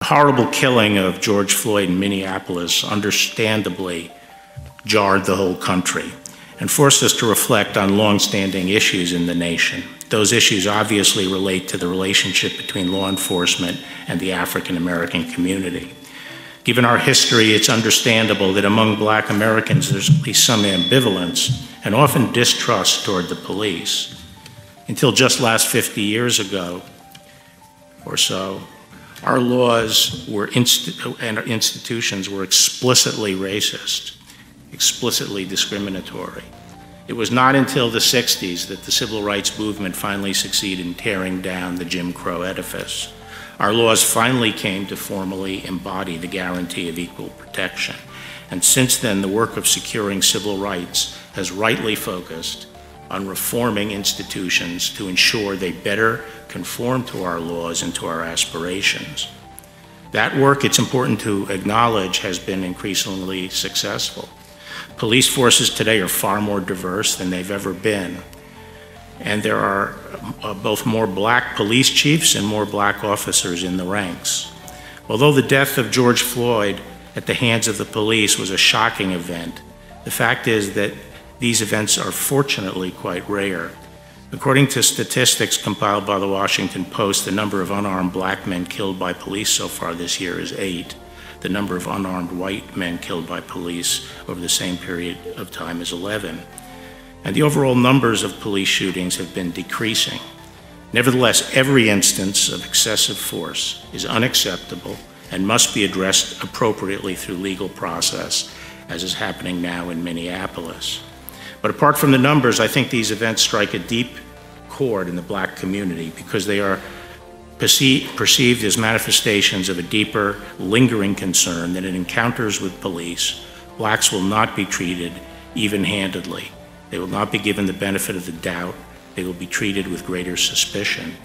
horrible killing of George Floyd in Minneapolis understandably jarred the whole country and forced us to reflect on long-standing issues in the nation. Those issues obviously relate to the relationship between law enforcement and the African American community. Given our history, it's understandable that among Black Americans there's at least some ambivalence and often distrust toward the police. Until just last 50 years ago or so, our laws and our institutions were explicitly racist, explicitly discriminatory. It was not until the 60s that the civil rights movement finally succeeded in tearing down the Jim Crow edifice. Our laws finally came to formally embody the guarantee of equal protection. And since then, the work of securing civil rights has rightly focused on reforming institutions to ensure they better conform to our laws and to our aspirations. That work, it's important to acknowledge, has been increasingly successful. Police forces today are far more diverse than they've ever been. And there are both more Black police chiefs and more Black officers in the ranks. Although the death of George Floyd at the hands of the police was a shocking event, the fact is that these events are fortunately quite rare. According to statistics compiled by the Washington Post, the number of unarmed Black men killed by police so far this year is 8. The number of unarmed white men killed by police over the same period of time is 11. And the overall numbers of police shootings have been decreasing. Nevertheless, every instance of excessive force is unacceptable and must be addressed appropriately through legal process, as is happening now in Minneapolis. But apart from the numbers, I think these events strike a deep chord in the Black community because they are perceived as manifestations of a deeper, lingering concern that in encounters with police, Blacks will not be treated even-handedly. They will not be given the benefit of the doubt. They will be treated with greater suspicion.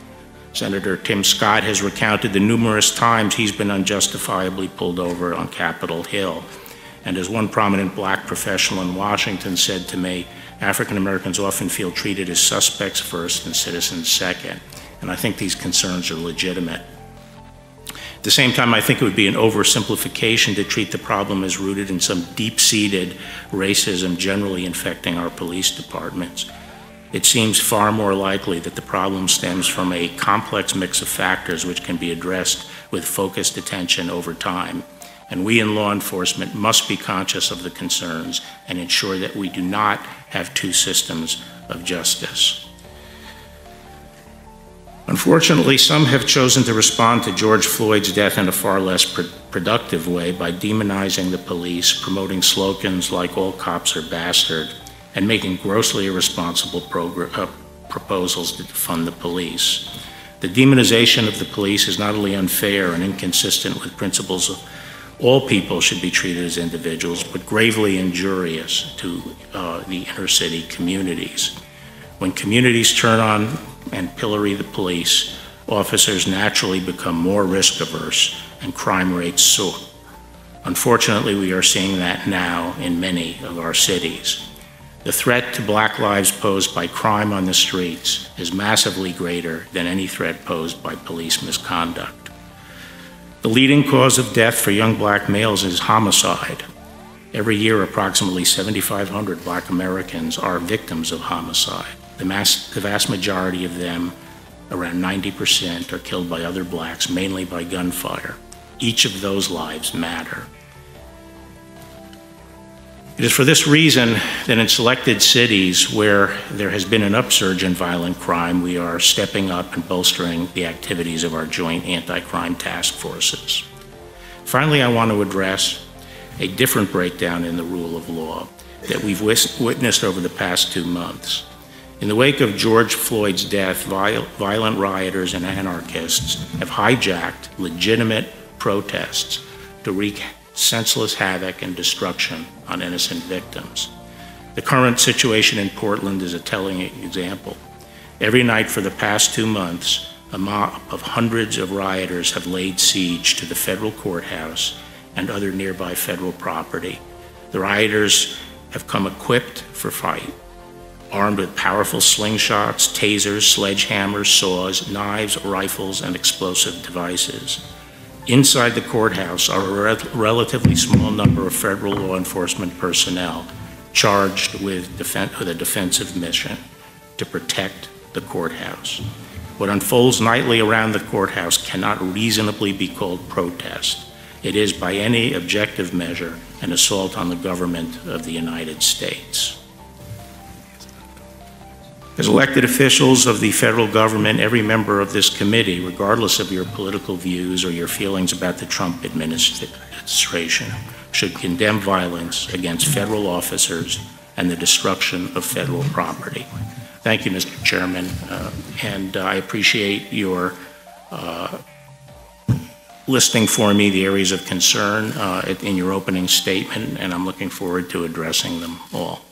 Senator Tim Scott has recounted the numerous times he's been unjustifiably pulled over on Capitol Hill. And as one prominent Black professional in Washington said to me, African Americans often feel treated as suspects first and citizens second. And I think these concerns are legitimate. At the same time, I think it would be an oversimplification to treat the problem as rooted in some deep-seated racism generally infecting our police departments. It seems far more likely that the problem stems from a complex mix of factors which can be addressed with focused attention over time. And we in law enforcement must be conscious of the concerns and ensure that we do not have two systems of justice. Unfortunately, some have chosen to respond to George Floyd's death in a far less productive way by demonizing the police, promoting slogans like "all cops are bastard," and making grossly irresponsible proposals to defund the police. The demonization of the police is not only unfair and inconsistent with principles of all people should be treated as individuals, but gravely injurious to the inner city communities. When communities turn on and pillory the police, officers naturally become more risk averse and crime rates soar. Unfortunately, we are seeing that now in many of our cities. The threat to Black lives posed by crime on the streets is massively greater than any threat posed by police misconduct. The leading cause of death for young Black males is homicide. Every year, approximately 7,500 Black Americans are victims of homicide. The vast majority of them, around 90%, are killed by other Blacks, mainly by gunfire. Each of those lives matter. It is for this reason that in selected cities where there has been an upsurge in violent crime, we are stepping up and bolstering the activities of our joint anti-crime task forces. Finally, I want to address a different breakdown in the rule of law that we've witnessed over the past 2 months. In the wake of George Floyd's death, violent rioters and anarchists have hijacked legitimate protests to wreak senseless havoc and destruction on innocent victims. The current situation in Portland is a telling example. Every night for the past 2 months, a mob of hundreds of rioters have laid siege to the federal courthouse and other nearby federal property. The rioters have come equipped for fight, armed with powerful slingshots, tasers, sledgehammers, saws, knives, rifles, and explosive devices. Inside the courthouse are a relatively small number of federal law enforcement personnel charged with a defensive mission to protect the courthouse. What unfolds nightly around the courthouse cannot reasonably be called protest. It is, by any objective measure, an assault on the government of the United States. As elected officials of the federal government, every member of this committee, regardless of your political views or your feelings about the Trump administration, should condemn violence against federal officers and the destruction of federal property. Thank you, Mr. Chairman, and I appreciate your listing for me the areas of concern in your opening statement, and I'm looking forward to addressing them all.